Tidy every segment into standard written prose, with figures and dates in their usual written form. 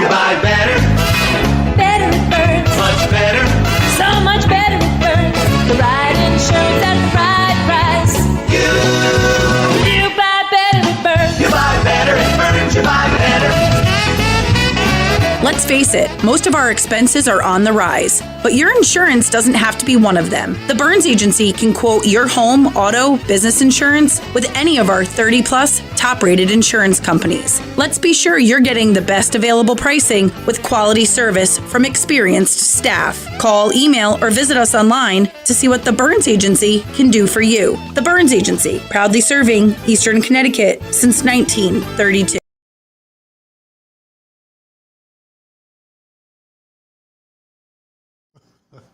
You buy better. Better with Burns. Much better. So much better with Burns. The right insurance at the right price. You buy better with Burns. You buy better at Burns. You buy better. Let's face it, most of our expenses are on the rise, but your insurance doesn't have to be one of them. The Burns Agency can quote your home, auto, business insurance with any of our 30-plus top-rated insurance companies. Let's be sure you're getting the best available pricing with quality service from experienced staff. Call, email, or visit us online to see what the Burns Agency can do for you. The Burns Agency, proudly serving Eastern Connecticut since 1932.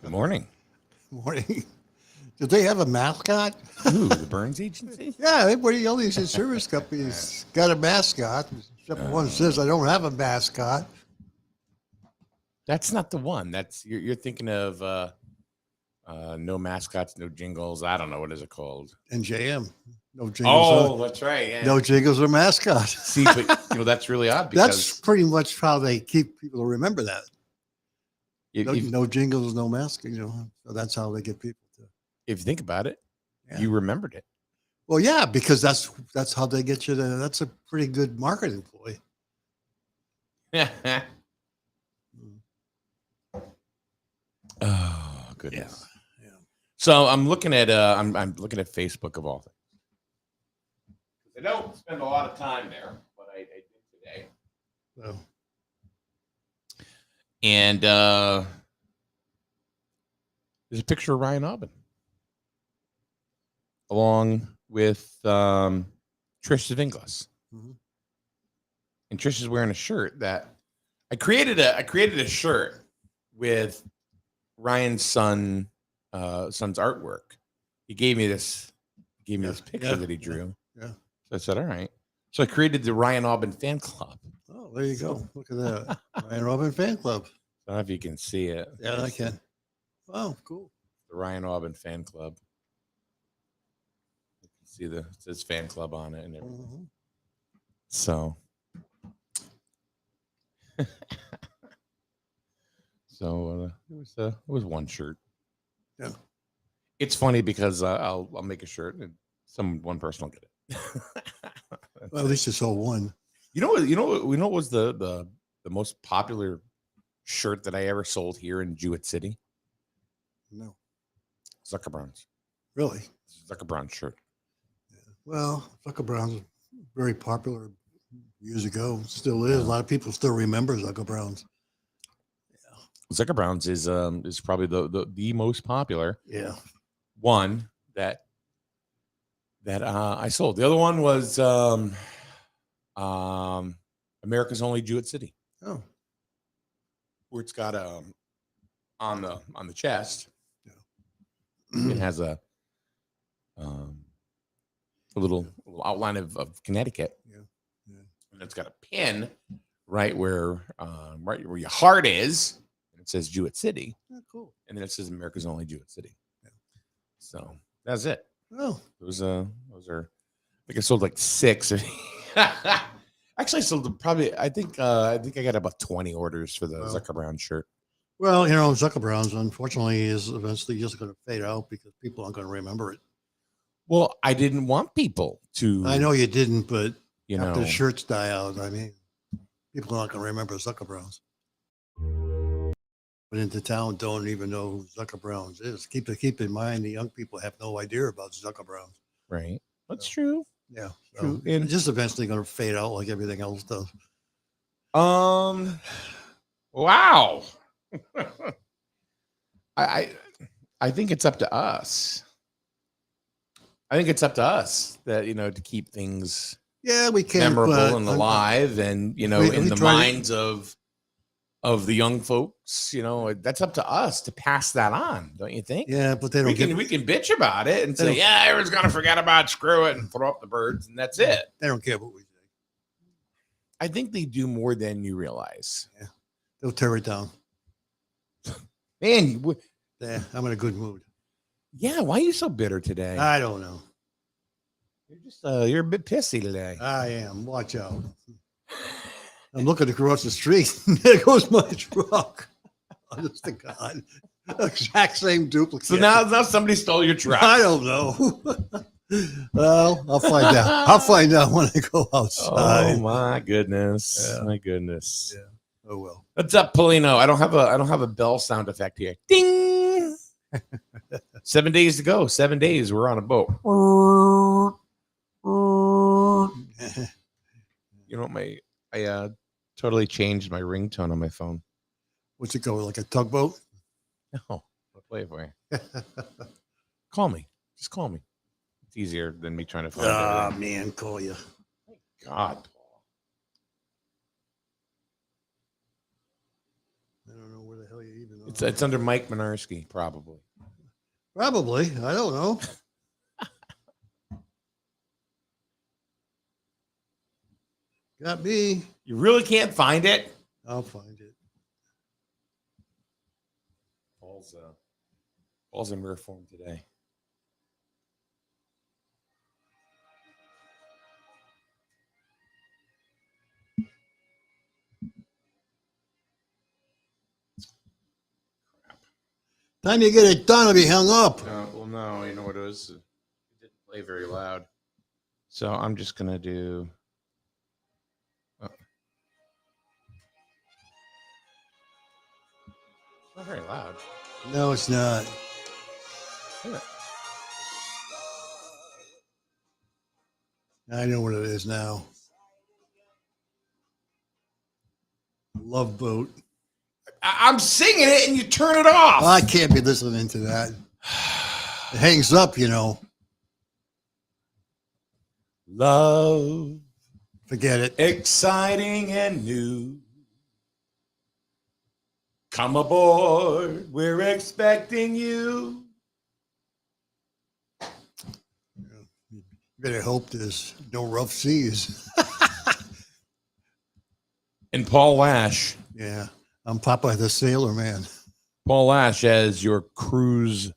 Good morning. Morning. Do they have a mascot? Ooh, the Burns Agency? Yeah, everybody, all these insurance companies got a mascot. Except for one says I don't have a mascot. That's not the one. That's you're thinking of no mascots, no jingles. I don't know, what is it called? NJM. No jingles. Oh, that's right. Yeah. No jingles or mascot. See, but that's really odd because That's pretty much how they keep people to remember that. if, No jingles, no mask. So that's how they get people to. if you think about it, Yeah. you remembered it. Well, yeah, because that's how they get you to. That's a pretty good marketing ploy. Oh goodness. Yeah. So I'm looking at I'm looking at Facebook of all things. I don't spend a lot of time there, but I did today. So, And there's a picture of Ryan Aubin along with Trish Zvinglas. Mhm. And Trish is wearing a shirt that I created a shirt with Ryan's son's artwork. He gave me this picture that he drew. Yeah. So I said, all right. So I created the Ryan Aubin fan club. Oh, there you go. Look at that. Ryan Robin fan club. I don't know if you can see it. Yeah, I can. Oh, cool. The Ryan Aubin fan club. You can see it says fan club on it and everything. Mm-hmm. So, it was one shirt. Yeah. It's funny because I'll make a shirt and one person will get it. Well, at least you sold one. You know what was the most popular shirt that I ever sold here in Jewett City? No, Zucker Brown's. really. Zucker Brown's shirt. Well, Zucker Brown's was very popular years ago. Still is. A lot of people still remember Zucker Brown's. Zucker Brown's is probably the most popular Yeah. one that I sold. The other one was America's Only Jewett City, Oh, where it's got on the chest. yeah. It has a little outline of Connecticut. Yeah. And it's got a pin right where your heart is, and it says Jewett City, Oh, cool. and then it says America's Only Jewett City. Yeah. So that's it. Oh, Those are I think I sold like 6. Actually, I sold probably I think I got about 20 orders for the Wow. Zucker Brown shirt. well, Zucker Brown's unfortunately is eventually just going to fade out because people aren't going to remember it. Well, I didn't want people to. I know you didn't, but You after know, the shirts die out, I mean, people aren't going to remember Zucker Brown's. But into town, don't even know who Zucker Brown's is. Keep in mind, the young people have no idea about Zucker Brown's. right? That's true. Yeah, True. so And- it's just eventually going to fade out like everything else does. Wow. I think it's up to us. I think it's up to us that to keep things Yeah, we can. memorable and alive, and in we the try to- minds of the young folks. That's up to us to pass that on, don't you think? Yeah, but they don't we can bitch about it and They say, don't- yeah, everyone's gonna forget about screw it and throw up the birds, and that's it. They don't care what we say. I think they do more than you realize. They'll tear it down. Man, Yeah, I'm in a good mood. yeah, why are you so bitter today? I don't know. You're a bit pissy today. I am. Watch out. I'm looking across the street. There goes my truck. Honest to God. Exact same duplicate. So now somebody stole your truck. I don't know. Well, I'll find out. I'll find out when I go outside. Oh my goodness. Yeah. My goodness. Yeah. Oh well. What's up, Polino? I don't have a bell sound effect here. Ding. 7 days to go. 7 days. We're on a boat. You know what? I totally changed my ringtone on my phone. What's it go like a tugboat? No, I'll play it for you. Call me. Just call me. It's easier than me trying to find Ah, it. man, call you. God, Paul. I don't know where the hell you even are. It's under Mike Minarski, probably. Probably. I don't know. Got me. You really can't find it? I'll find it. Paul's in rare form today. Time you get it done, it'll be hung up. Well, no, you know what it was? It didn't play very loud. So I'm just going to do... It's not very loud. No, it's not. Yeah. I know what it is now. Love Boat. I'm singing it and you turn it off. I can't be listening to that. It hangs up, you know. Love, Forget it. exciting and new. Come aboard, we're expecting you. Better hope there's no rough seas. And Paul Lash. Yeah, I'm Popeye the Sailor Man. Paul Lash as your cruise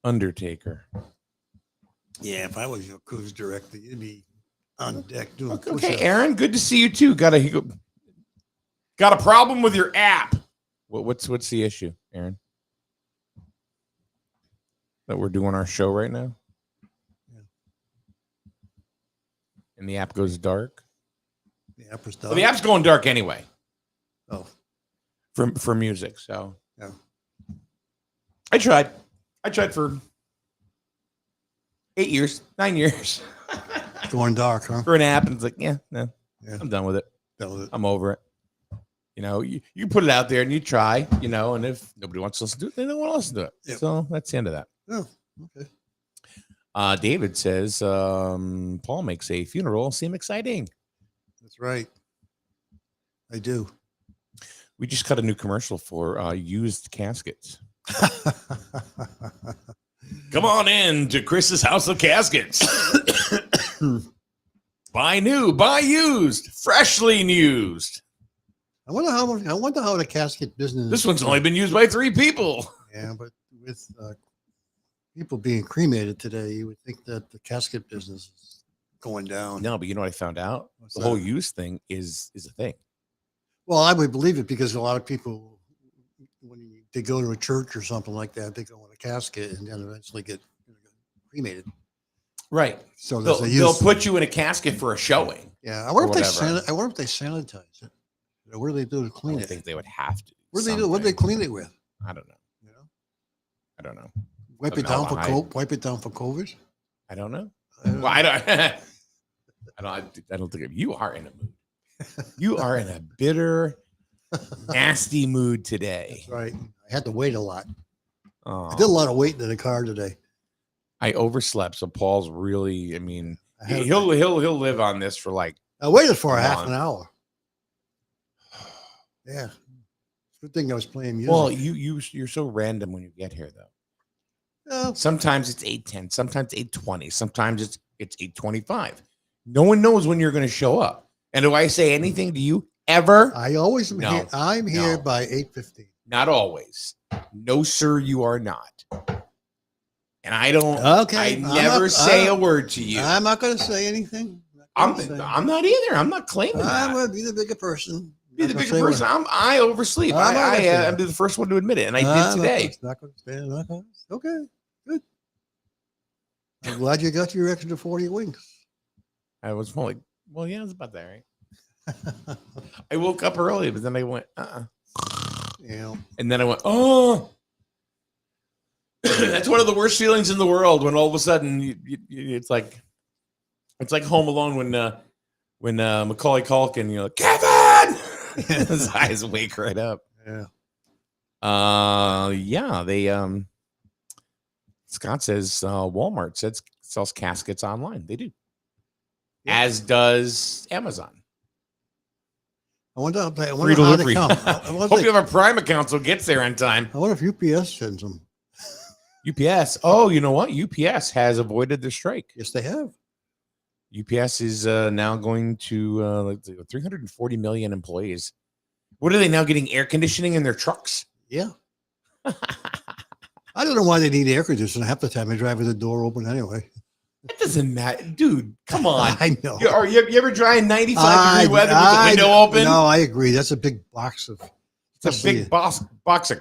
undertaker. Yeah, if I was your cruise director, you'd be on deck doing Okay, push-ups. Aaron, good to see you too. Got a problem with your app. What's the issue, Aaron? That we're doing our show right now? Yeah. And the app goes dark? The app was done. Well, the app's going dark anyway. Oh, For music, so yeah. I tried for 8 years, 9 years Going dark, huh? for an app, and it's like, yeah, no, Yeah. I'm done with it. That was it. I'm over it. You know, you put it out there and you try, you know, and if nobody wants to listen to it, they don't want to listen to it. Yep. So that's the end of that. Oh, okay. David says Paul makes a funeral seem exciting. That's right. I do. We just cut a new commercial for used caskets. Come on in to Chris's House of Caskets. Buy new, buy used, freshly used. I wonder how the casket business. This one's only been used by 3 people. Yeah, but with people being cremated today, you would think that the casket business is going down. No, but you know what I found out? What's The whole that? used thing is a thing. Well, I would believe it because a lot of people, when they go to a church or something like that, they go in a casket and then eventually get cremated. Right. So They'll, there's a they'll use. put you in a casket for a showing. Yeah, I wonder if they whatever. I wonder if they sanitize it. What do they do to I clean don't it? think they would have to. What do they do? What do they something. clean it with? I don't know. You know, I don't know. wipe it Something down for aldehyde. wipe it down for COVID. I don't know. I don't Well, I don't. I don't think you are in a mood. You are in a bitter, nasty mood today. That's right. I had to wait a lot. Oh, I did a lot of waiting in the car today. I overslept, so Paul's really. I mean, I had- he'll live on this for like. I waited for a Come half on. an hour. Yeah. Good thing I was playing music. Well, you're so random when you get here, though. Yeah, Sometimes it's 8:10, sometimes 8:20, sometimes it's 8:25. No one knows when you're going to show up. And do I say anything to you ever? I always am No, here. I'm here no. by 8:15. Not always. No, sir, you are not. And I don't. Okay. I I'm never not- say a word to you. I'm not going to say anything. I'm not I'm not either. I'm not claiming I'm that. gonna be the bigger person. Be the Not gonna bigger say what- person. I oversleep. I'm not gonna say I'm that. the first one to admit it, and I I'm did today. Not gonna stand. Not gonna. Okay, good. I'm glad you got your extra 40 wings. I was more like, well, yeah, it's about that, right? I woke up early, but then I went, Yeah. and then I went, oh. That's one of the worst feelings in the world when all of a sudden it's like Home Alone when Macaulay Culkin, you're like, Kevin, his eyes wake right up. Yeah. Yeah, they Scott says Walmart sells caskets online. They do. Yeah. As does Amazon. I wonder how Free they delivery. come. Hope you have a Prime account so it gets there on time. I wonder if UPS sends them. UPS. Oh, you know what? UPS has avoided the strike. Yes, they have. UPS is now going to 340 million employees. What are they now getting air conditioning in their trucks? Yeah. I don't know why they need air conditioning. Half the time they drive with the door open anyway. It doesn't matter, dude. Come on. I know. You ever dry in 95-degree weather with the window open? No, I agree. That's a big box of. It's a big box of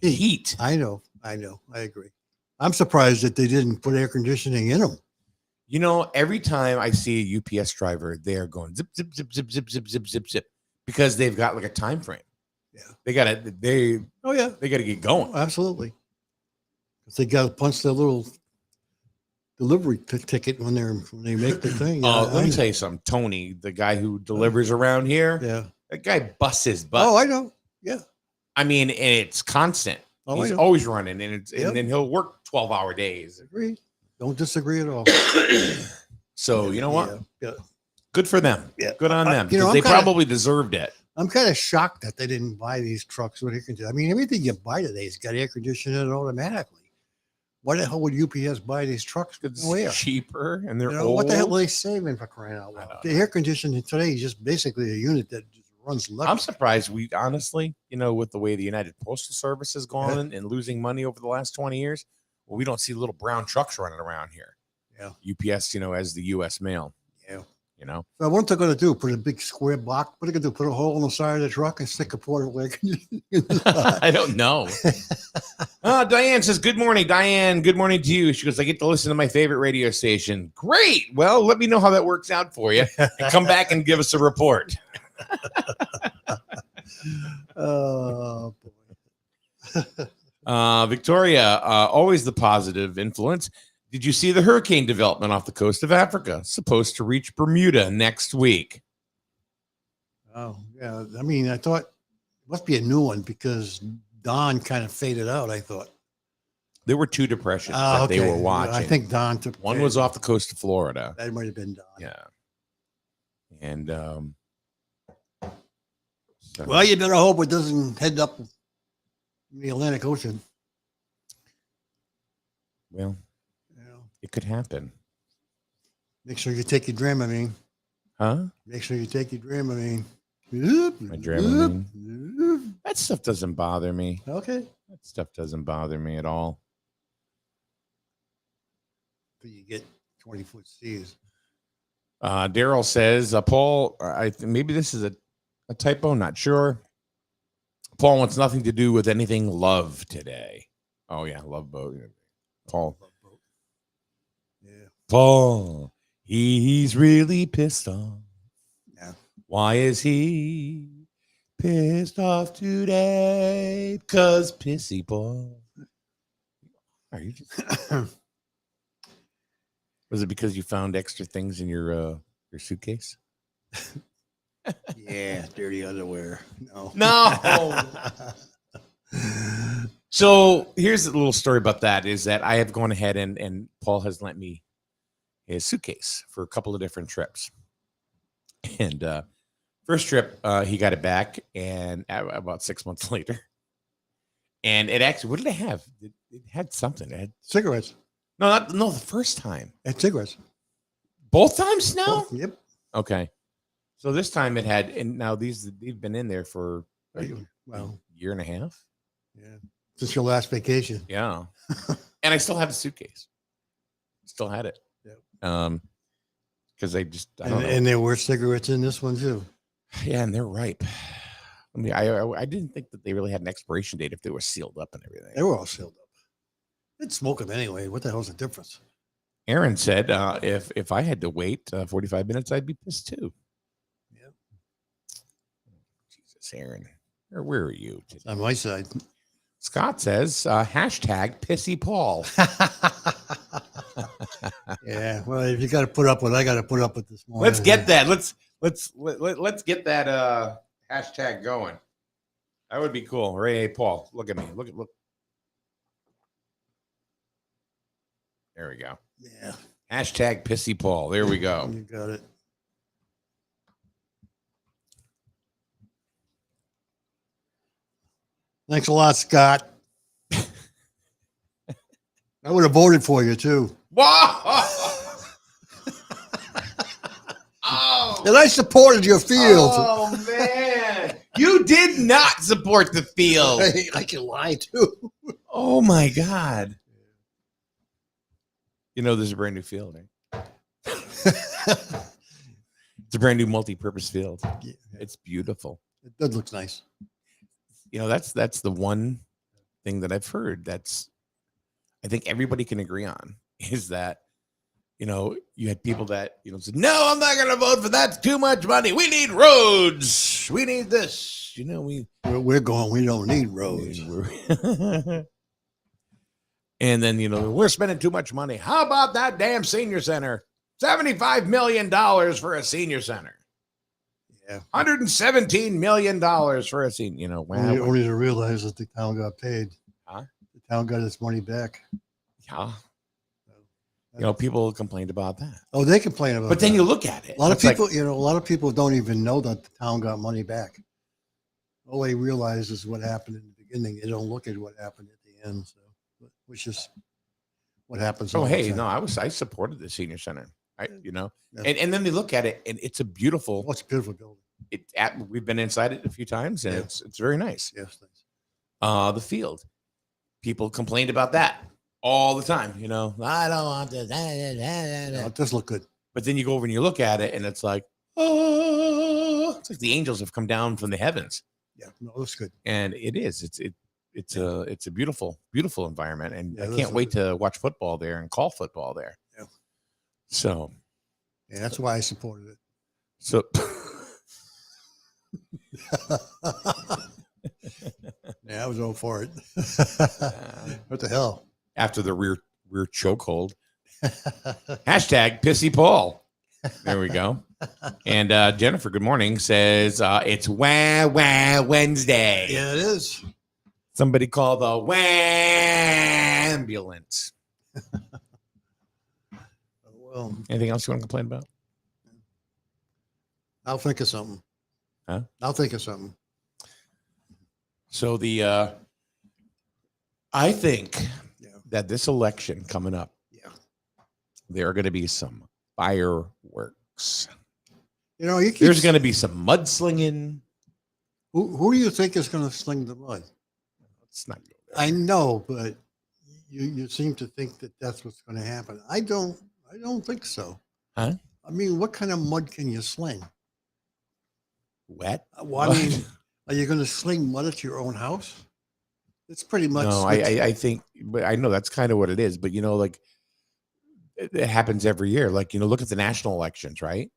heat. I know. I agree. I'm surprised that they didn't put air conditioning in them. You know, every time I see a UPS driver, they are going zip, zip, zip, zip, zip, zip, zip, zip, zip, because they've got like a time frame. Yeah. They got to Oh yeah, they got to get going. absolutely. They got to punch their little delivery ticket when they make the thing. Let me tell you something. Tony, the guy who delivers around here, Yeah. that guy busts his butt. Oh, I know. Yeah. I mean, and it's constant. Oh, He's I know. always running, and Yep. and then he'll work 12-hour days. Agree. Don't disagree at all. So you know what? Yeah. Good for them. Yeah. Good on them. you know, Because I'm they kinda- probably deserved it. I'm kind of shocked that they didn't buy these trucks with air conditioning. I mean, everything you buy today has got air conditioning automatically. Why the hell would UPS buy these trucks? It's No air? cheaper, and they're You know, old. what the hell are they saving for crying out I loud? don't The air conditioning today is just basically a unit that just runs left. I'm surprised we honestly, with the way the United Postal Service has gone and losing money over the last 20 years, well, we don't see little brown trucks running around here. Yeah. UPS, as the US mail, Yeah. So what they're going to do? Put a big square box. What are they going to do? Put a hole in the side of the truck and stick a portable air conditioning in the side? I don't know. Diane says, good morning, Diane. Good morning to you. She goes, I get to listen to my favorite radio station. Great. Well, let me know how that works out for you and come back and give us a report. Oh boy. Victoria, always the positive influence. Did you see the hurricane development off the coast of Africa? Supposed to reach Bermuda next week. Oh yeah. I mean, I thought it must be a new one because Don kind of faded out. I thought. There were two depressions that they were watching. I think Don took One was off the coast of Florida. That might have been Don. Yeah. And so- Well, you better hope it doesn't head up in the Atlantic Ocean. well, it could happen. Make sure you take your Dramamine. Huh? Make sure you take your Dramamine. My Dramamine. That stuff doesn't bother me. Okay. That stuff doesn't bother me at all. So you get 20-foot seas. Daryl says, Paul, maybe this is a typo, not sure. Paul wants nothing to do with anything love today. Oh, yeah, love boat. Paul. Yeah. Paul, he's really pissed off. Yeah. Why is he pissed off today? Because pissy Paul. Are you just... Was it because you found extra things in your suitcase? Yeah, dirty underwear. No. No. So here's a little story about that is that I have gone ahead and Paul has lent me his suitcase for a couple of different trips. And first trip, he got it back and about 6 months later. And it actually, what did it have? It had something. It had Cigarettes. no, the first time. And cigarettes. Both times now? Oh, yep. Okay. So this time it had, and now they've been in there for a Well, year and a half. yeah. Since your last vacation. Yeah. And I still have the suitcase. Still had it. Yep. because I don't know. And there were cigarettes in this one too. Yeah, and they're ripe. I mean, I didn't think that they really had an expiration date if they were sealed up and everything. They were all sealed up. They'd smoke them anyway. What the hell's the difference? Aaron said, if I had to wait 45 minutes, I'd be pissed too. Yep. Jesus, Aaron, where are you? It's on my side. Scott says, hashtag pissy Paul. Yeah. Well, if you got to put up what I got to put up with this morning. Let's get that. Let's get that hashtag going. That would be cool. Hey, Paul, look at me. Look. There we go. Yeah. Hashtag pissy Paul. There we go. You got it. Thanks a lot, Scott. I would have voted for you too. Whoa! Oh, And I supported your field. oh man. You did not support the field. I can lie too. Oh my God. You know, there's a brand new field, right? It's a brand new multi-purpose field. Yeah, It's beautiful. that looks nice. You know, that's the one thing that I've heard I think everybody can agree on is that, you know, you had people that, you know, said, no, I'm not going to vote for that. It's too much money. We need roads. We need this. You know, We're going. We don't need roads. And then, you know, we're spending too much money. How about that damn senior center? $75 million for a senior center. Yeah. $117 million for a senior, you know. Wow. Only to realize that the town got paid. Huh? The town got its money back. Yeah. You know, people complained about that. Oh, they complain about But then that. you look at it. A lot of it's like, people, a lot of people don't even know that the town got money back. All they realize is what happened in the beginning. They don't look at what happened at the end. So, which is what happens. oh, all the hey, time. no, I supported the senior center. You know, Yeah. and then they look at it and it's a beautiful, Oh, it's a beautiful building. we've been inside it a few times and Yeah. it's very nice. Yes, thanks. The field, people complained about that all the time. You know, I don't want this. No, it does look good. But then you go over and you look at it and it's like, oh, it's like the angels have come down from the heavens. Yeah, no, it looks good. And it is, it's a beautiful, beautiful environment. And Yeah, I it can't is. wait to watch football there and call football there. Yeah. So, Yeah, that's why I supported it. so Yeah, I was all for it. What the hell? after the rear chokehold, hashtag pissy Paul. There we go. And Jennifer, good morning, says it's Wah Wah Wednesday. Yeah, it is. Somebody call the Wah ambulance. Well, Anything else you want to complain about? I'll think of something. Huh? I'll think of something. So I think Yeah. that this election coming up, Yeah. there are going to be some fireworks. You know, you keep, There's going to be some mudslinging. who do you think is going to sling the mud? It's not good. I know, but you seem to think that that's what's going to happen. I don't think so. Huh? I mean, what kind of mud can you sling? Wet. Well, I mean, are you going to sling mud at your own house? It's pretty much. No, I think, but I know that's kind of what it is. But you know, like it happens every year. Like, you know, look at the national elections, right?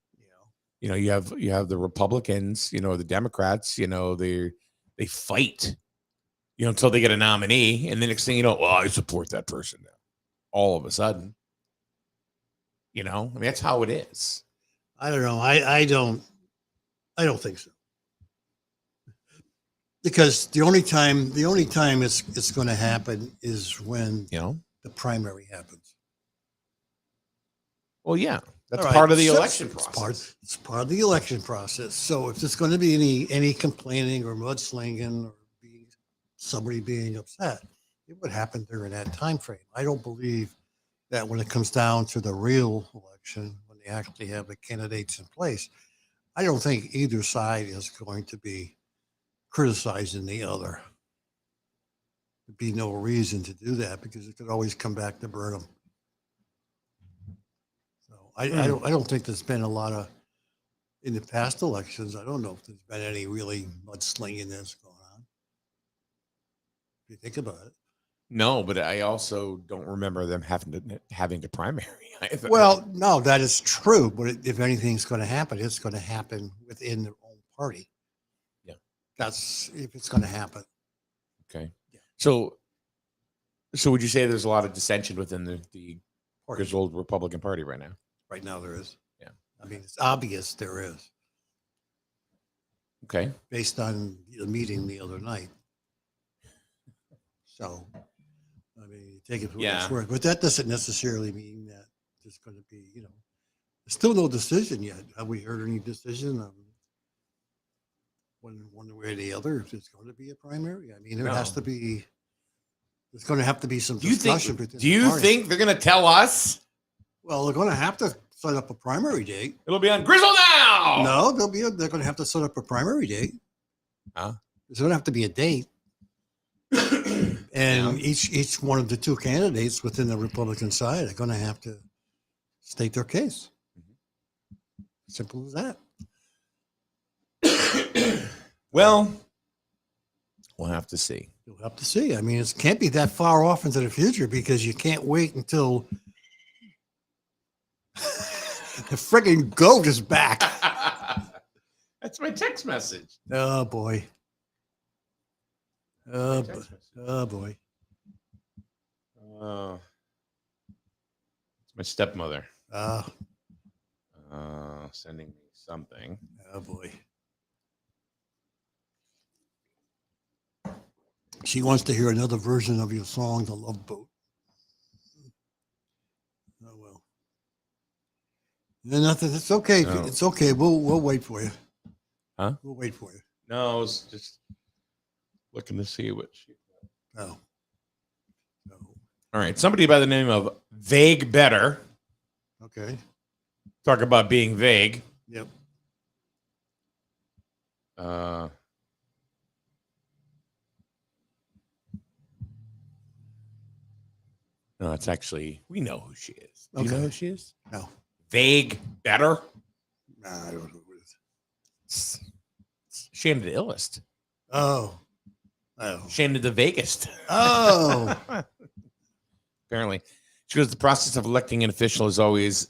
You know, you have the Republicans, you know, the Democrats, you know, they fight, you know, until they get a nominee, and the next thing you know, I support that person now. All of a sudden, you know, I mean, that's how it is. I don't know. I don't think so. Because the only time it's going to happen is when You know, the primary happens. well, yeah, that's All right, part of the so election it's process. It's part of the election process. So if there's going to be any complaining or mudslinging or somebody being upset, it would happen during that time frame. I don't believe that when it comes down to the real election, when they actually have the candidates in place, I don't think either side is going to be criticizing the other. There'd be no reason to do that because it could always come back to burn them. So I don't think there's been a lot of, in the past elections, I don't know if there's been any really mudslinging that's going on. If you think about it. No, but I also don't remember them having to primary either. Well, no, that is true. But if anything's going to happen, it's going to happen within their own party. Yeah. That's if it's going to happen. Okay. Yeah. So would you say there's a lot of dissension within the Party. old Republican Party right now? Right now, there is. Yeah. I mean, it's obvious there is, Okay. based on the meeting the other night. So, I mean, you take it for what Yeah. it's worth, but that doesn't necessarily mean that there's going to be, there's still no decision yet. Have we heard any decision on one way or the other if it's going to be a primary? I mean, there has No. to be. There's going to have to be some Do you discussion. think? within Do the you party. think they're going to tell us? Well, they're going to have to set up a primary date. It'll be on Grizzle now. No, they're going to have to set up a primary date. Huh? There's going to have to be a date. And each one of the two candidates within the Republican side are going to have to state their case. Simple as that. Well, we'll have to see. You'll have to see. I mean, it can't be that far off into the future because you can't wait until the friggin' goat is back. That's my text message. Oh boy. Oh, Text bo- message. oh boy. It's my stepmother Oh, sending me something. oh boy. She wants to hear another version of your song, The Love Boat. Oh well. No, nothing. It's okay. No. It's okay. We'll wait for you. Huh? We'll wait for you. No, I was just looking to see what she. No. No. All right, somebody by the name of Vague Better. Okay. Talk about being vague. Yep. No, it's actually we know who she is. Do you know Okay. who she is? No. Vague Better. Nah, I don't know who it is. Shannon the illest. Oh. Oh. Shannon the vaguest. Oh. Apparently, she goes. The process of electing an official The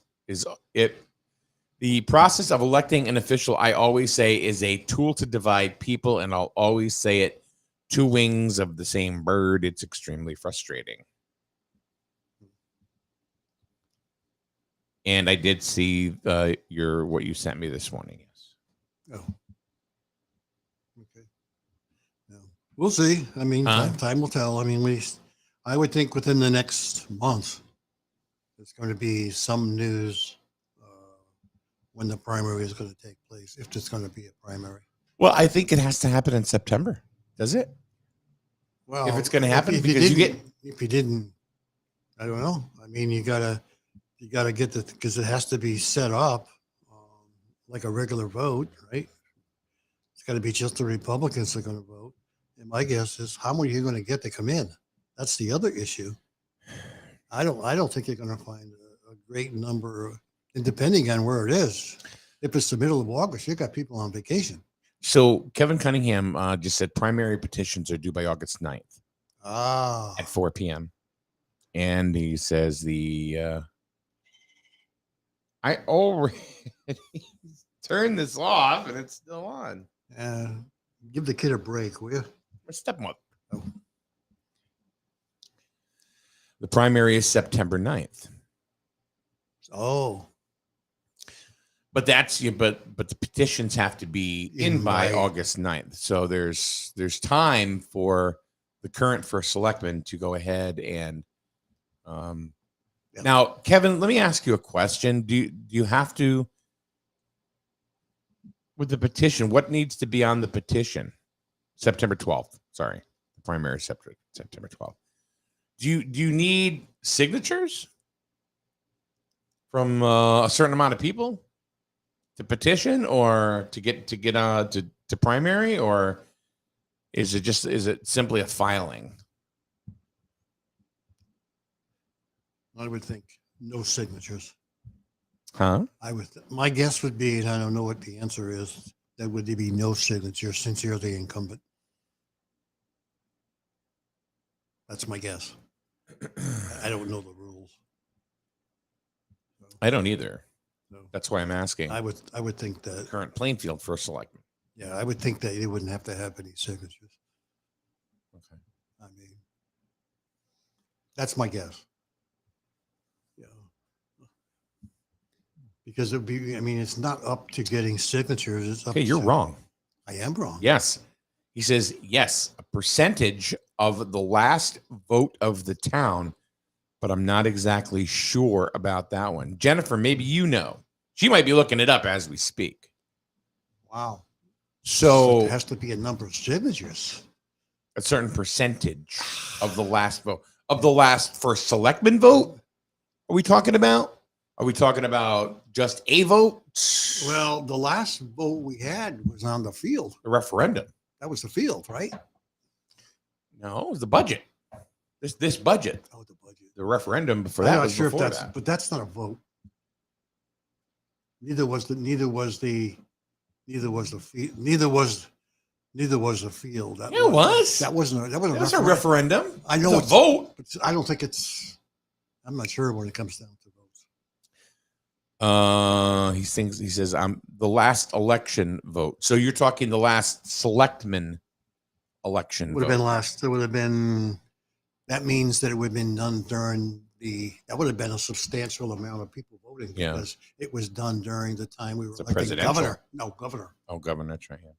process of electing an official, I always say, is a tool to divide people, and I'll always say it: two wings of the same bird. It's extremely frustrating. And I did see what you sent me this morning. Yes. Oh. Okay. No. We'll see. I mean, Huh? time will tell. I mean, I would think within the next month, there's going to be some news when the primary is going to take place, if there's going to be a primary. Well, I think it has to happen in September. Does it? Well, If it's gonna happen, if because you didn't- if you didn't, I don't know. I mean, you gotta get because it has to be set up like a regular vote, right? It's got to be just the Republicans that are going to vote. And my guess is, how many are you going to get to come in? That's the other issue. I don't think you're going to find a great number, and depending on where it is. If it's the middle of August, you got people on vacation. So Kevin Cunningham just said primary petitions are due by August 9th Ah, at 4 p.m. And he says I already turned this off and it's still on. give the kid a break, will you? My stepmother. Oh. The primary is September 9th. Oh, But that's but the petitions have to be in by Right. August 9th. So there's time for the current first selectman to go ahead and Yeah. now, Kevin, let me ask you a question. Do you have to with the petition, what needs to be on the petition? September 12th. Sorry. The primary is September 12th. Do you need signatures from a certain amount of people to petition or to get to primary, or is it simply a filing? I would think no signatures. Huh? My guess would be, and I don't know what the answer is, that would be no signature since you're the incumbent. That's my guess. I don't know the rules. I don't either. No. That's why I'm asking. I would think that, Current Plainfield first selectman. yeah, I would think that they wouldn't have to have any signatures. Okay. I mean, that's my guess. Yeah. Because it'd be, I mean, it's not up to getting signatures. It's up Okay, you're to- wrong. I am wrong. Yes. He says, yes, a percentage of the last vote of the town, but I'm not exactly sure about that one. Jennifer, maybe you know. She might be looking it up as we speak. Wow. So There has to be a number of signatures. a certain percentage of the last vote, of the last first selectman vote, are we talking about? Are we talking about just a vote? Well, the last vote we had was on the field. The referendum. That was the field, right? No, it was the budget. This budget. Oh, the budget. The referendum before I'm that not was sure if before that's, that. but that's not a vote. Neither was the field. That Yeah, it was. That wasn't a It was a referendum. referendum. I know It's a vote. but I don't think it's. I'm not sure when it comes down to votes. He says I'm the last election vote. So you're talking the last selectman election Would have vote. been last. It would have been. That means that it would have been done during the. That would have been a substantial amount of people voting Yeah. because it was done during the time we were It's a electing presidential. governor. No, governor. Oh, governor, that's right. Yeah.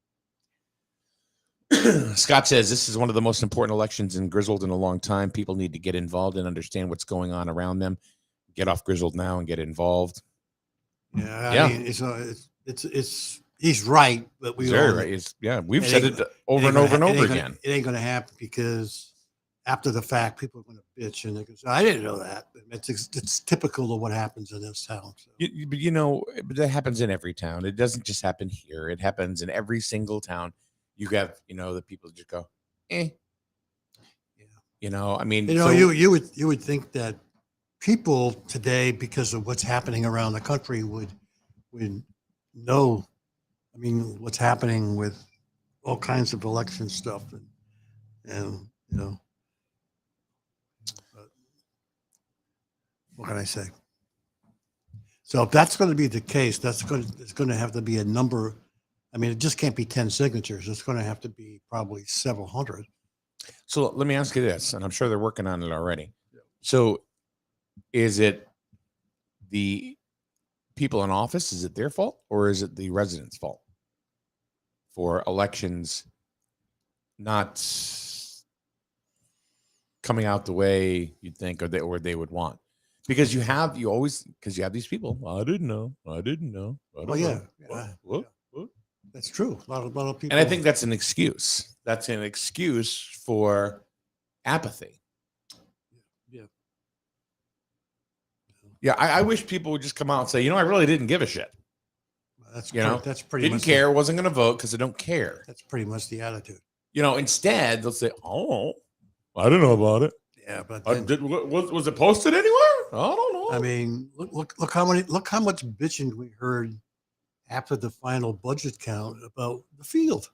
Scott says this is one of the most important elections in Grizzled in a long time. People need to get involved and understand what's going on around them. Get off Grizzled now and get involved. Yeah, Yeah. I mean, it's he's right, but we He's very all, right. We've it said ain't- it over and gonna over and hap- it over ain't gonna- again. It ain't going to happen because after the fact, people are going to bitch and they go, "I didn't know that." It's typical of what happens in this town. So. But you know, but that happens in every town. It doesn't just happen here. It happens in every single town. You have, the people just go, eh. Yeah. I mean, You know, so- you would think that people today, because of what's happening around the country, would know. I mean, what's happening with all kinds of election stuff, and but what can I say? So if that's going to be the case, it's going to have to be a number. I mean, it just can't be 10 signatures. It's going to have to be probably several hundred. So let me ask you this, and I'm sure they're working on it already. So is it the people in office? Is it their fault or is it the residents' fault for elections not coming out the way you'd think or they would want? Because you have these people. I didn't know. I don't Well, yeah, know. What? that's true. A lot of people. And I think that's an excuse. That's an excuse for apathy. Yeah. Yeah, I wish people would just come out and say, I really didn't give a shit. That's That's pretty Didn't much care, wasn't going to vote because I don't care. That's pretty much the attitude. Instead they'll say, "Oh, I didn't know about it. Yeah, but Was it posted anywhere? I don't know." I mean, look how much bitching we heard after the final budget count about the field.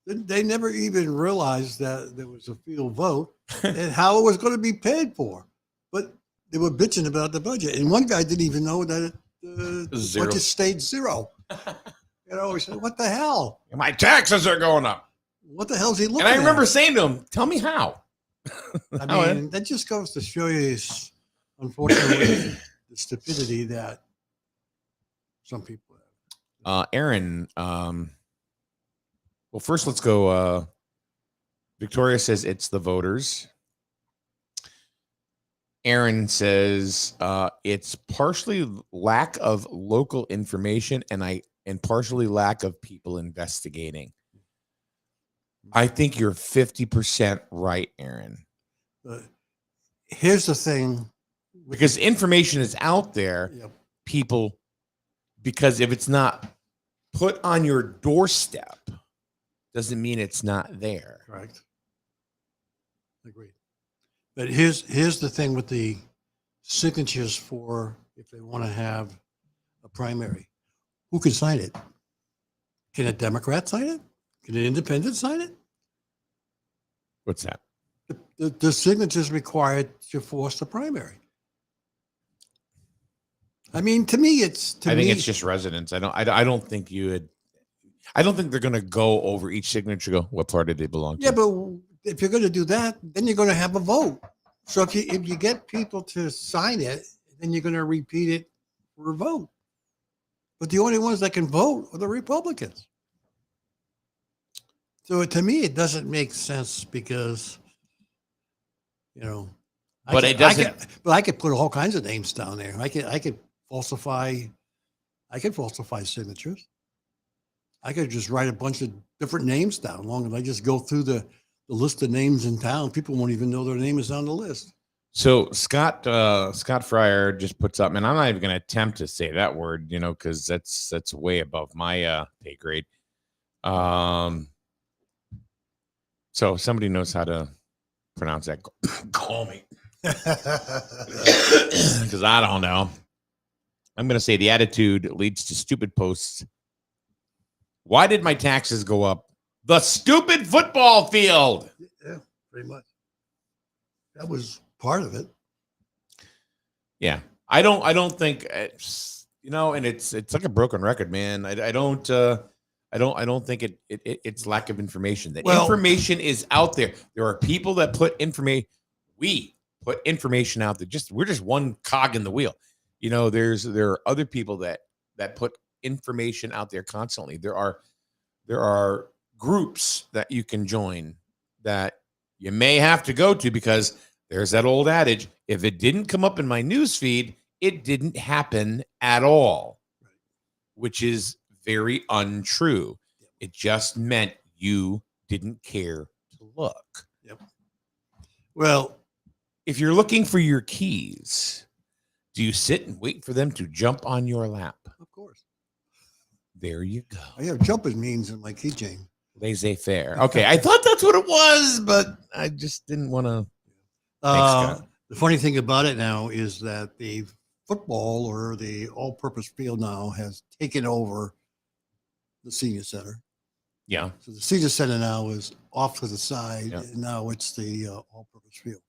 They never even realized that there was a field vote and how it was going to be paid for. But they were bitching about the budget, and one guy didn't even know that the Zero. budget stayed zero. He said, "What the hell? My taxes are going up. What the hell is he looking And I remember at?" saying to him, "Tell me how." I mean, that just goes to show you, unfortunately, the stupidity that some people have. Aaron, well, first let's go. Victoria says it's the voters. Aaron says it's partially lack of local information and partially lack of people investigating. I think you're 50% right, Aaron. Here's the thing. Because information is out there, Yep. people, because if it's not put on your doorstep, doesn't mean it's not there. Correct. Agreed. But here's the thing with the signatures for if they want to have a primary, who can sign it? Can a Democrat sign it? Can an independent sign it? What's that? The signatures required to force the primary. I mean, to me, it's I think it's just residents. I don't think you would. I don't think they're going to go over each signature. Go, what party they belong to? yeah. But if you're going to do that, then you're going to have a vote. So if you get people to sign it, then you're going to repeat it for a vote. But the only ones that can vote are the Republicans. So to me, it doesn't make sense because, you know, But it doesn't- But I could put all kinds of names down there. I could falsify. I could falsify signatures. I could just write a bunch of different names down. Long as I just go through the list of names in town, people won't even know their name is on the list. So Scott Fryer just puts up, and I'm not even going to attempt to say that word, because that's way above my pay grade. So if somebody knows how to pronounce that, call me, because I don't know. I'm going to say the attitude leads to stupid posts. Why did my taxes go up? The stupid football field. Yeah, pretty much. That was part of it. Yeah, I don't think it's, and it's like a broken record, man. I don't think it's lack of information. That information is out there. There are people that put information. We put information out there. We're just one cog in the wheel. There are other people that put information out there constantly. There are groups that you can join that you may have to go to, because there's that old adage, if it didn't come up in my news feed, it didn't happen at all, which is very untrue. It just meant you didn't care to look. Yep. Well, if you're looking for your keys, do you sit and wait for them to jump on your lap? of course. There you go. I have jumping means in my keychain. Laissez-faire. Okay, I thought that's what it was, but I just didn't want to. Scott. The funny thing about it now is that the football or the all-purpose field now has taken over the senior center. Yeah. So the senior center now is off to the side, Yeah. and now it's the all-purpose field.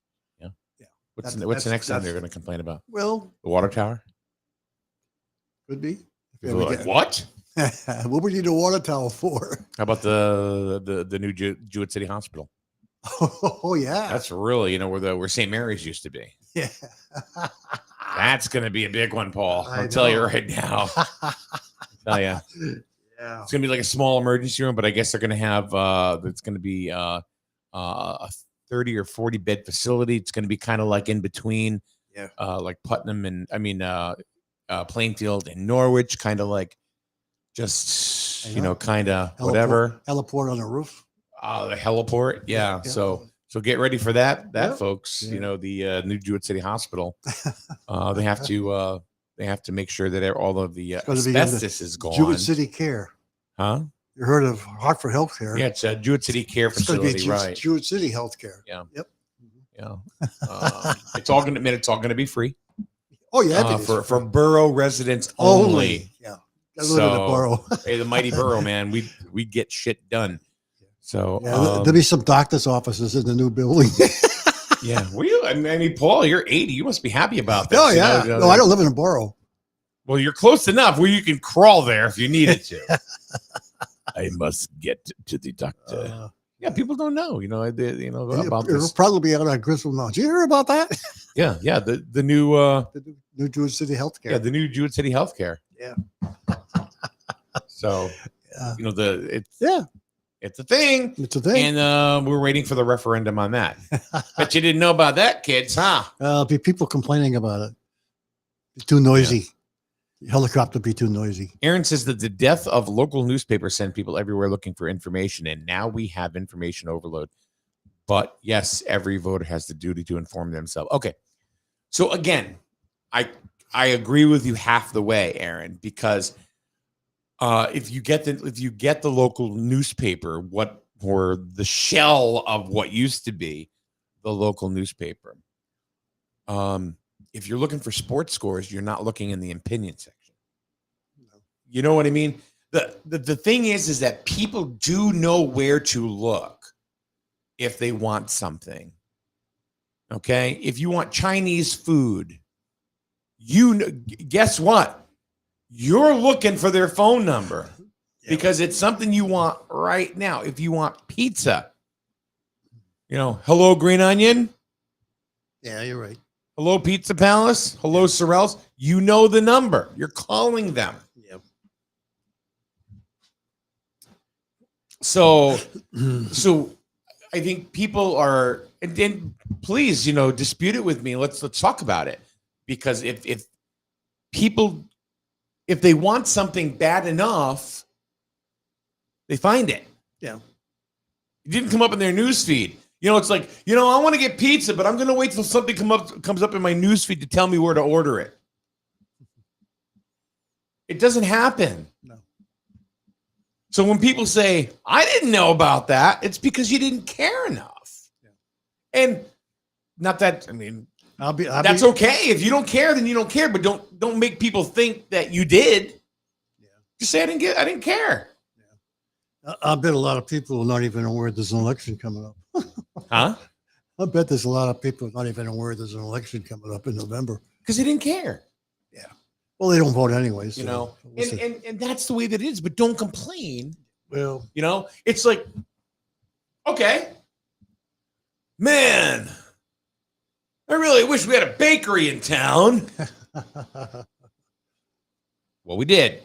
What's That's- the next thing that's- they're going to complain about? Well, The water tower? could be. People are like, what? What would you need a water tower for? How about the new Jewett City Hospital? Oh yeah, That's really, where St. Mary's used to be. yeah. That's going to be a big one, Paul. I I'll tell you know. right now. Tell you. Yeah. It's going to be like a small emergency room, but I guess they're going to have it's going to be a 30 or 40 bed facility. It's going to be kind of like in between, Yeah. Like Putnam and Plainfield and Norwich, kind of like just I know. kind of whatever. Heliport on the roof. The heliport, yeah. Yeah. So get ready for that, Yeah. folks. Yeah. The new Jewett City Hospital. They have to make sure that all of the gonna be asbestos is gone. Jewett City Care. Huh? You heard of Hartford Healthcare? Yeah, it's a Jewett City Care It's going to be Facility, right? Jewett City Healthcare. Yeah. Yep. Yeah. It's all going to be free Oh yeah, everything's for free. borough residents only. Yeah. Gotta live in the So- borough. Hey, the mighty borough, man. We get shit done. So Yeah, there'll be some doctor's offices in the new building. yeah. I mean, Paul, you're 80. You must be happy about this. Oh you yeah. know? No, I don't live in a borough. Well, you're close enough where you can crawl there if you needed to. I must get to the doctor. Yeah, people don't know, about It'll this. probably be out on Griswold now. Did you hear about that? Yeah, the new The new Jewett City Healthcare. yeah, the new Jewett City Healthcare. Yeah. So, Yeah. it's a thing. It's a thing. And we're waiting for the referendum on that. Bet you didn't know about that, kids, huh? There'll be people complaining about it. It's too noisy. The helicopter be too noisy. Aaron says that the death of local newspapers sent people everywhere looking for information, and now we have information overload. But yes, every voter has the duty to inform themselves. Okay. So again, I agree with you half the way, Aaron, because if you get the local newspaper, or the shell of what used to be the local newspaper, if you're looking for sports scores, you're not looking in the opinion section. No. You know what I mean? The thing is that people do know where to look if they want something. Okay? If you want Chinese food, guess what? You're looking for their phone number because it's something you want right now. If you want pizza, hello, Green Onion. Yeah, you're right. Hello, Pizza Palace. Hello, Sorrells. You know the number. You're calling them. Yep. So I think people are, and then please, dispute it with me. Let's talk about it. Because if people, if they want something bad enough, they find it. Yeah. It didn't come up in their news feed. It's like, I want to get pizza, but I'm going to wait till something comes up in my news feed to tell me where to order it. It doesn't happen. No. So when people say, I didn't know about that, it's because you didn't care enough. Yeah. And not that, that's okay. If you don't care, then you don't care, but don't make people think that you did. Yeah. Just say I didn't care. Yeah. I bet a lot of people are not even aware there's an election coming up. Huh? I bet there's a lot of people not even aware there's an election coming up in November. Because they didn't care. Yeah. Well, they don't vote anyway. So and that's the way that it is, but don't complain. Well, it's like, okay, man, I really wish we had a bakery in town. Well, we did.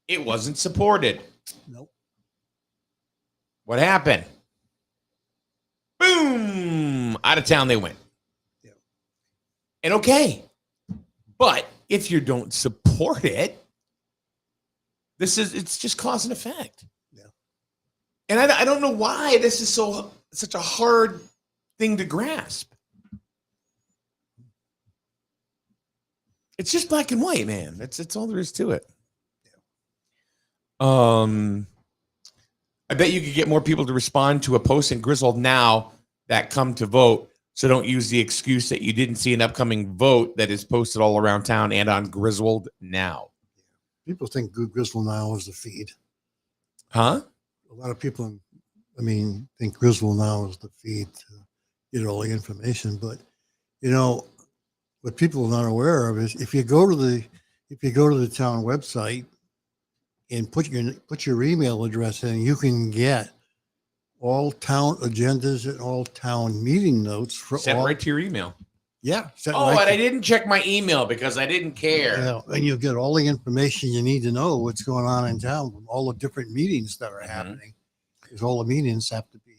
It wasn't supported. Nope. What happened? Boom! Out of town they went. Yeah. And okay. But if you don't support it, it's just cause and effect. Yeah. And I don't know why this is such a hard thing to grasp. It's just black and white, man. That's all there is to it. Yeah. I bet you could get more people to respond to a post in Griswold Now that come to vote. So don't use the excuse that you didn't see an upcoming vote that is posted all around town and on Griswold Now. People think Griswold Now is the feed. Huh? A lot of people, think Griswold Now is the feed to get all the information. But, what people are not aware of is if you go to the town website and put your email address in, you can get all town agendas and all town meeting notes for Sent right to your email. Yeah. And I didn't check my email because I didn't care. Yeah, and you get all the information you need to know what's going on in town from all the different meetings that are happening. Because all the meetings have to be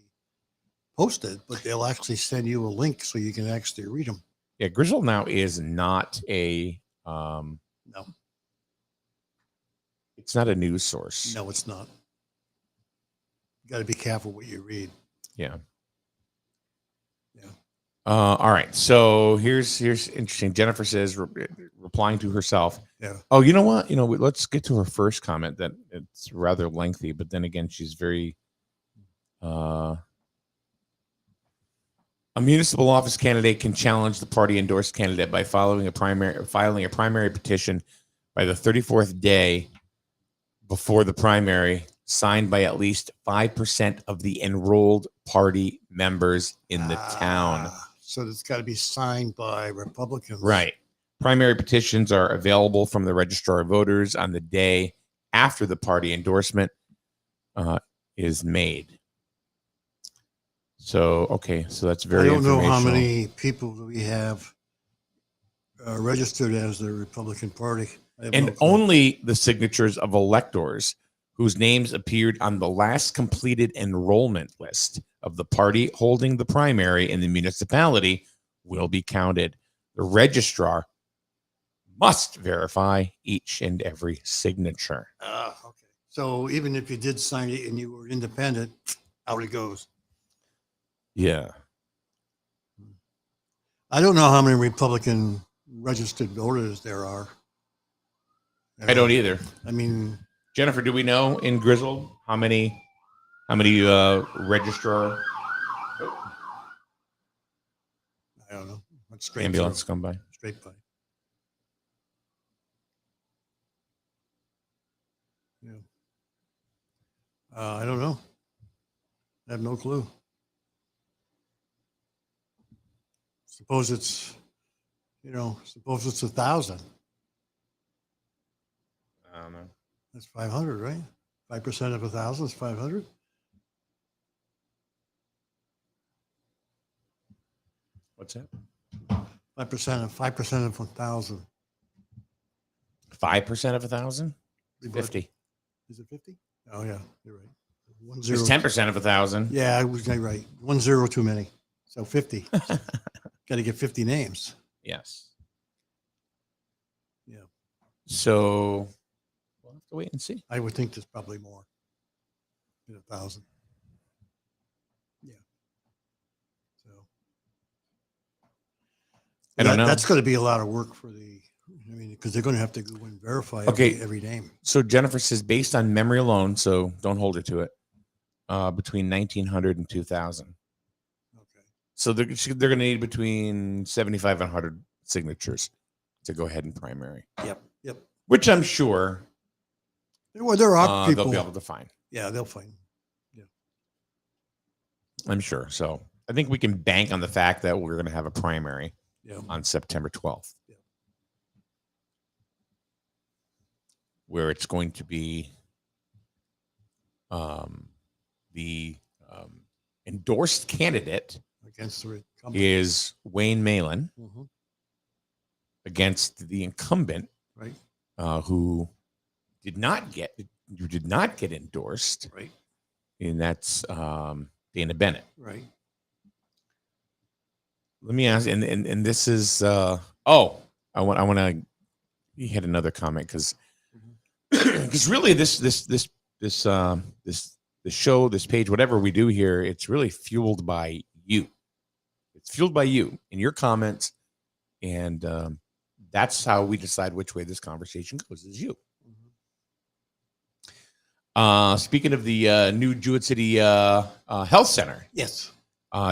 posted, but they'll actually send you a link so you can actually read them. Yeah, Griswold Now is not a No. It's not a news source. No, it's not. You got to be careful what you read. Yeah. Yeah. All right. So here's interesting. Jennifer says, replying to herself. Yeah. Oh, you know what? Let's get to her first comment. That it's rather lengthy, but then again, she's very. A municipal office candidate can challenge the party endorsed candidate by filing a primary petition by the 34th day before the primary, signed by at least 5% of the enrolled party members in the town. So it's got to be signed by Republicans. Right. Primary petitions are available from the registrar of voters on the day after the party endorsement is made. So, okay. So that's very I don't know how informational. many people we have registered as the Republican Party. And only the signatures of electors whose names appeared on the last completed enrollment list of the party holding the primary in the municipality will be counted. The registrar must verify each and every signature. Okay. So even if you did sign it and you were independent, out it goes. Yeah. I don't know how many Republican registered voters there are. I don't either. Jennifer, do we know in Griswold how many registrar? I don't know. Went straight ambulance through, come by. straight by. Yeah. I don't know. I have no clue. Suppose it's, suppose it's 1,000. I don't know. That's 500, right? 5% of 1,000 is 500. What's that? 5% of 1,000. 5% of 1,000? We bought- 50. Is it 50? Oh yeah, you're right. One It's zero. 10% of 1,000. Yeah, I was right. 1 0 too many. So 50. Got to get 50 names. Yes. Yeah. So we'll have to wait and see. I would think there's probably more than 1,000. Yeah. So I don't know. That's going to be a lot of work for because they're going to have to go and verify Okay. every name. So Jennifer says, based on memory alone, so don't hold her to it, between 1,900 and 2,000. Okay. So they're going to need between 75 and 100 signatures to go ahead and primary, Yep. which I'm sure Well, there are people. they'll be able to find. Yeah, they'll find. I'm sure. So I think we can bank on the fact that we're going to have a primary Yeah. on September 12th, Yeah. where it's going to be the endorsed candidate Against the incumbent. is Wayne Malin Mhm. against the incumbent, Right. who did not get endorsed, Right. and that's Dana Bennett. Right. Let me ask, and this is I want to. He had another comment because really this show, this page, whatever we do here, it's really fueled by you. It's fueled by you and your comments, and that's how we decide which way this conversation goes. Is you. Speaking of the new Jewett City Health Center, Yes.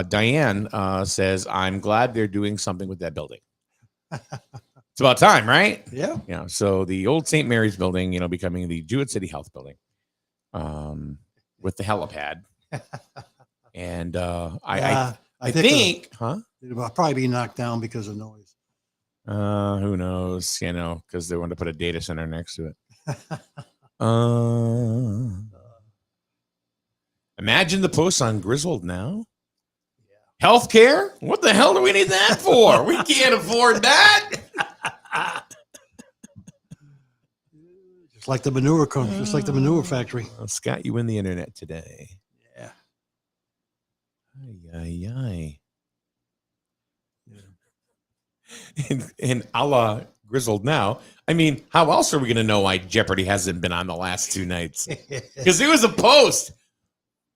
Diane says, "I'm glad they're doing something with that building. It's about time, right? Yeah. Yeah. So the old St. Mary's building, becoming the Jewett City Health Building, with the helipad, and I think, huh? It'll probably be knocked down because of noise. Who knows? Because they want to put a data center next to it. Imagine the posts on Grizzled now. Healthcare? What the hell do we need that for? We can't afford that. Just like the manure company, just like the manure factory. Well, Scott, you win the internet today. Yeah. Ay, ay, ay. And a la Grizzled now. I mean, how else are we going to know why Jeopardy hasn't been on the last 2 nights? Because it was a post.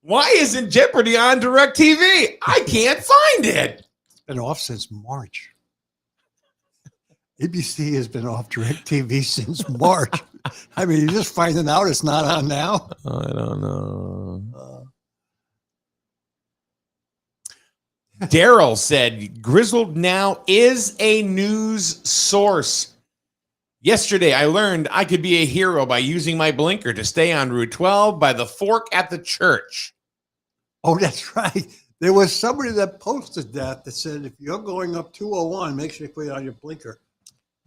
Why isn't Jeopardy on DirecTV? I can't find it. It's been off since March. ABC has been off DirecTV since March. I mean, you're just finding out it's not on now. I don't know. Daryl said, Grizzled Now is a news source. Yesterday, I learned I could be a hero by using my blinker to stay on Route 12 by the fork at the church. Oh, that's right. There was somebody that posted that said, if you're going up 201, make sure you put it on your blinker.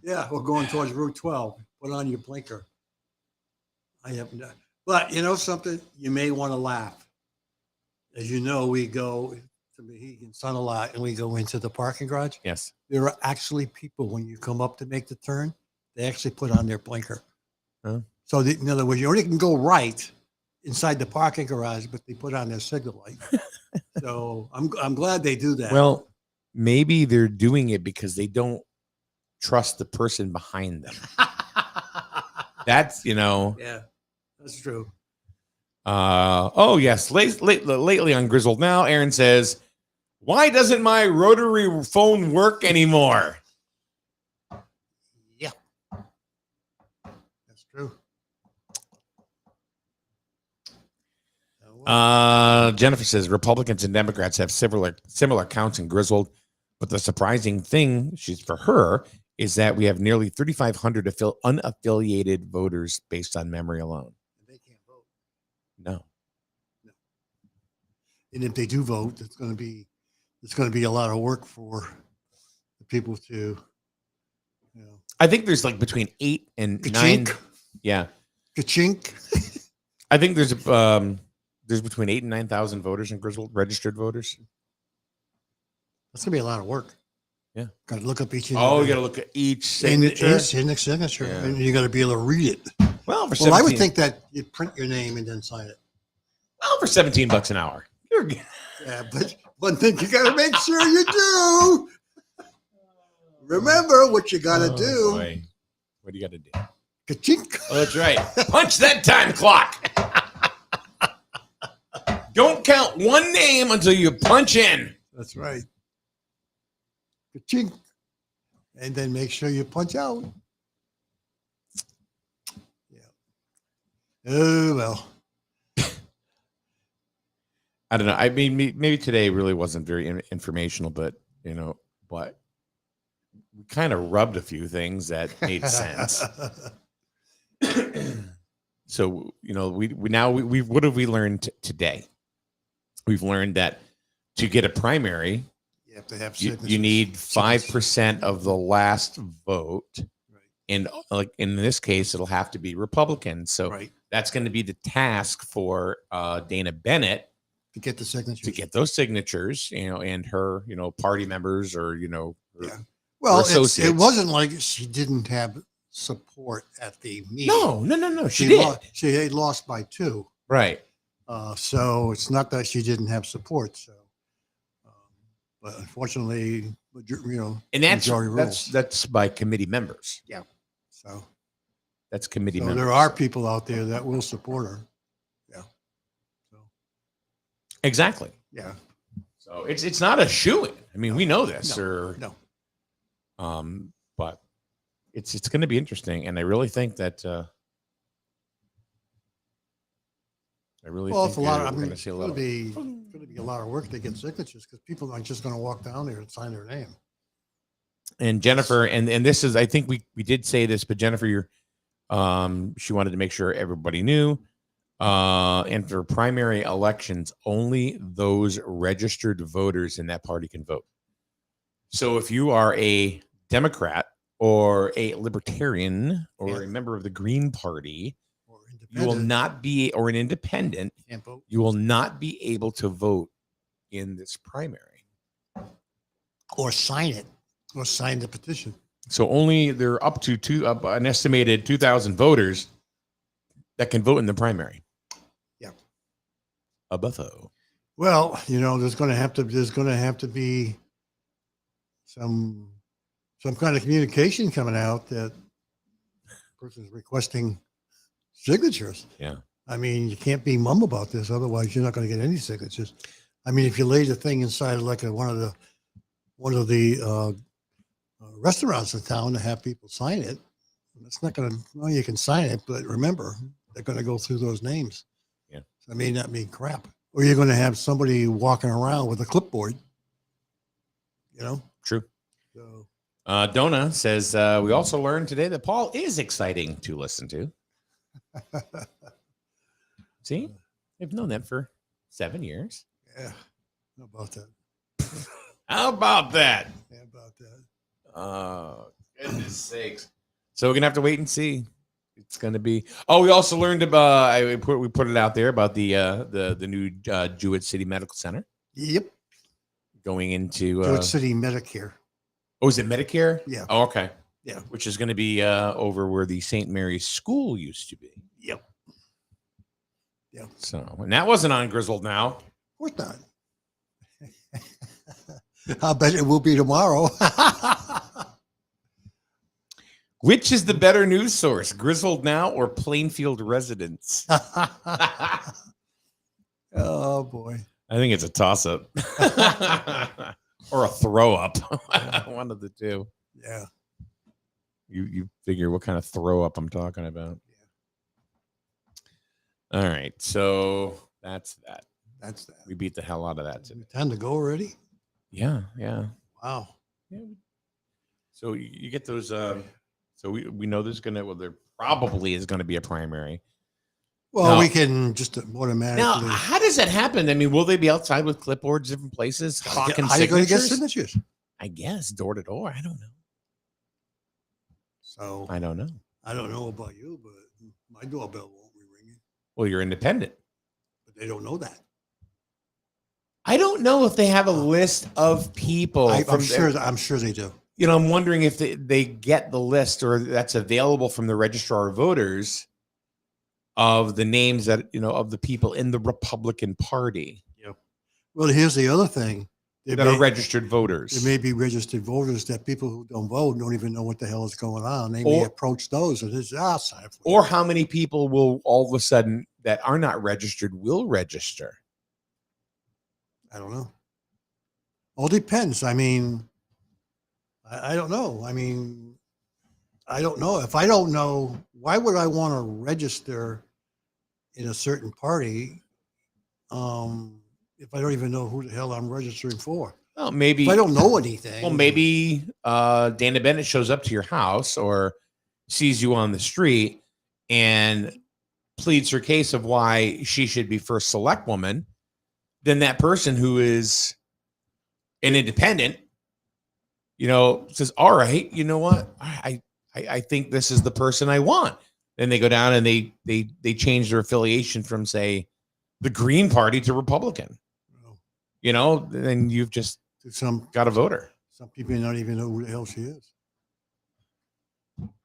Yeah, we're going towards Route 12. Put on your blinker. I have not. But you know something? You may want to laugh. As you know, we go to Mohegan Sun a lot and we go into the parking garage. Yes. There are actually people, when you come up to make the turn, they actually put on their blinker. Huh? So in other words, you only can go right inside the parking garage, but they put on their signal light. So I'm glad they do that. Well, maybe they're doing it because they don't trust the person behind them. That's, yeah, that's true. Oh, yes. Lately on Grizzled Now, Aaron says, why doesn't my rotary phone work anymore? Yeah, that's true. Jennifer says Republicans and Democrats have similar counts in Grizzled. But the surprising thing, she's for her, is that we have nearly 3,500 unaffiliated voters based on memory alone. They can't vote. No. And if they do vote, it's going to be a lot of work for the people to, you know, I think there's like between 8 and 9. ka-chink, Yeah. ka-chink. I think there's between 8 and 9,000 voters in Griswold, registered voters. That's going to be a lot of work. Yeah. Got to look up each. Oh, you got to look at each and signature. signature, Yeah. and you got to be able to read it. Well, for Well, I 17 would think that you print your name and then sign it. well, for $17 an hour. You're good. Yeah, but one thing you got to make sure you do. Remember what you got to do. Boy. What do you got to do? Ka-chink. Oh, that's right. Punch that time clock. Don't count one name until you punch in. That's right. Ka-chink. And then make sure you punch out. Yeah. Oh, well. I don't know. I mean, maybe today really wasn't very informational, but but we kind of rubbed a few things that made sense. So, we what have we learned today? We've learned that to get a primary, You have to have you signatures. need 5% of the last vote. Right. And like in this case, it'll have to be Republican. So Right. that's going to be the task for Dana Bennett To get the signatures. to get those signatures, and her, party members or, her- Yeah. Well, it associates. wasn't like she didn't have support at the meeting. No. She did. She had lost by 2. Right. So it's not that she didn't have support. So, but unfortunately, And that's majority rules. that's by committee members. So, That's committee so members. there are people out there that will support her. Yeah. So Exactly. yeah. So it's not a shoo-in. I mean, we know this, No. but it's going to be interesting, and I really think that Well, it's a lot. I we're mean, going to it's see a going lot. to be a lot of work to get signatures because people aren't just going to walk down there and sign their name. And Jennifer, and this is, I think we did say this, but Jennifer, she wanted to make sure everybody knew. And for primary elections, only those registered voters in that party can vote. So if you are a Democrat or a Libertarian or a member of the Green Party, Or you will independent, not be, or an independent, can't vote. you will not be able to vote in this primary. Or sign it, or sign the petition. So only they're up to an estimated 2,000 voters that can vote in the primary. Yeah. A buffo. Well, there's going to have to be some kind of communication coming out that person's requesting signatures. Yeah. I mean, you can't be mum about this, otherwise you're not going to get any signatures. I mean, if you lay the thing inside like one of the restaurants in town to have people sign it, it's not going to. Well, you can sign it, but remember, they're going to go through those names. Yeah. So it may not mean crap. Or you're going to have somebody walking around with a clipboard. True. So Donna says, we also learned today that Paul is exciting to listen to. See, I've known that for 7 years. yeah, how about that? How about that? Yeah, about that. Oh, goodness sakes. So we're going to have to wait and see. It's going to be. Oh, we also learned about, we put it out there about the new Jewett City Medical Center Yep. going into. Jewett City Medicare. Oh, is it Medicare? Yeah. Oh, okay. Yeah. Which is going to be over where the St. Mary's School used to be. Yep. Yeah. So, and that wasn't on Griswold Now. Of course not. I bet it will be tomorrow. Which is the better news source, Griswold Now or Plainfield Residents? Oh boy. I think it's a toss-up or a throw-up. One of the two. Yeah. You figure what kind of throw-up I'm talking about. All right, so that's that. That's that. We beat the hell out of that today. Time to go already? Yeah. Wow. So you get those. So we know there's gonna. Well, there probably is gonna be a primary. Well, Now- we can just automatically. Now, how does that happen? I mean, will they be outside with clipboards, different places, hawking how are you going to get signatures? signatures? I guess door to door. I don't know. So I don't know. I don't know about you, but my doorbell won't be ringing. Well, you're independent. But they don't know that. I don't know if they have a list of people. I'm sure they do. You know, I'm wondering if they get the list or that's available from the registrar of voters of the names that, you know, of the people in the Republican Party Well, here's the other thing. that are registered voters. There may be registered voters that people who don't vote don't even know what the hell is going on. They may Or- approach those and it's sign up for Or it." how many people will all of a sudden that are not registered will register? I don't know. All depends. I mean, I don't know. I mean, I don't know. If I don't know, why would I want to register in a certain party if I don't even know who the hell I'm registering for? Well, maybe. If I don't know anything. Well, maybe Dana Bennett shows up to your house or sees you on the street and pleads her case of why she should be first select woman. Then that person who is an independent, you know, says, "All right, you know what? I think this is the person I want." Then they go down and they change their affiliation from, say, the Green Party to Republican. You know, then you've just Some got a voter. people may not even know who the hell she is.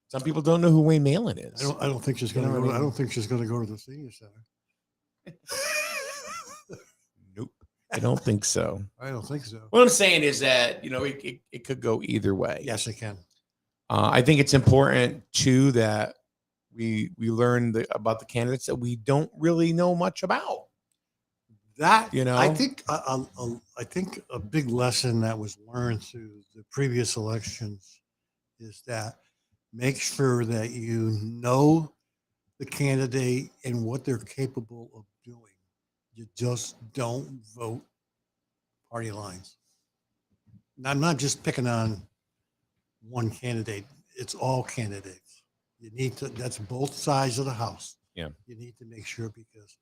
Some people don't know who Wayne Malin is. I don't think she's going to know go. what I I mean? don't think she's going to go to the senior center. Nope. I don't think so. I don't think so. What I'm saying is that, you know, it could go either way. Yes, it can. I think it's important too that we learn about the candidates that we don't really know much about. That You know? I think a big lesson that was learned through the previous elections is that make sure that you know the candidate and what they're capable of doing. You just don't vote party lines. And I'm not just picking on one candidate. It's all candidates. You need to. That's both sides of the house. Yeah. You need to make sure because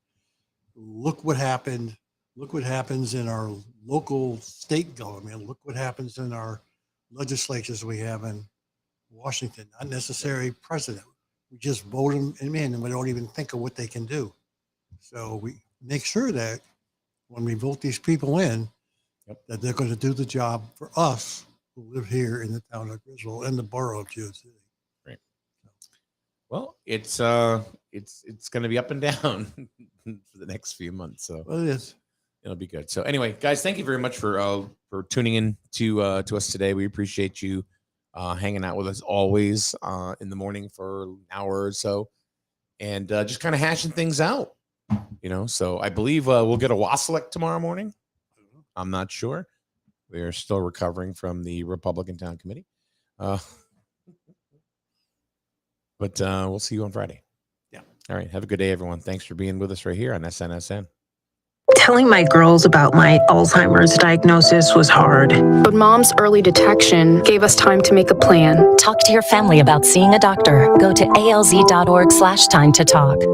look what happened. Look what happens in our local state government. Look what happens in our legislatures we have in Washington. Not necessarily president. We just vote them in and we don't even think of what they can do. So we make sure that when we vote these people in, that they're going to do the job for us who live here in the town of Griswold and the borough of Jude City. Well, it's going to be up and down for the next few months. So Well, it is. it'll be good. So anyway, guys, thank you very much for tuning in to us today. We appreciate you hanging out with us always in the morning for an hour or so, and just kind of hashing things out. You know, so I believe we'll get a Wasilek tomorrow morning. I'm not sure. We are still recovering from the Republican Town Committee, but we'll see you on Friday. Yeah. All right. Have a good day, everyone. Thanks for being with us right here on SNSN. Telling my girls about my Alzheimer's diagnosis was hard. But Mom's early detection gave us time to make a plan. Talk to your family about seeing a doctor. Go to alz.org/time to talk.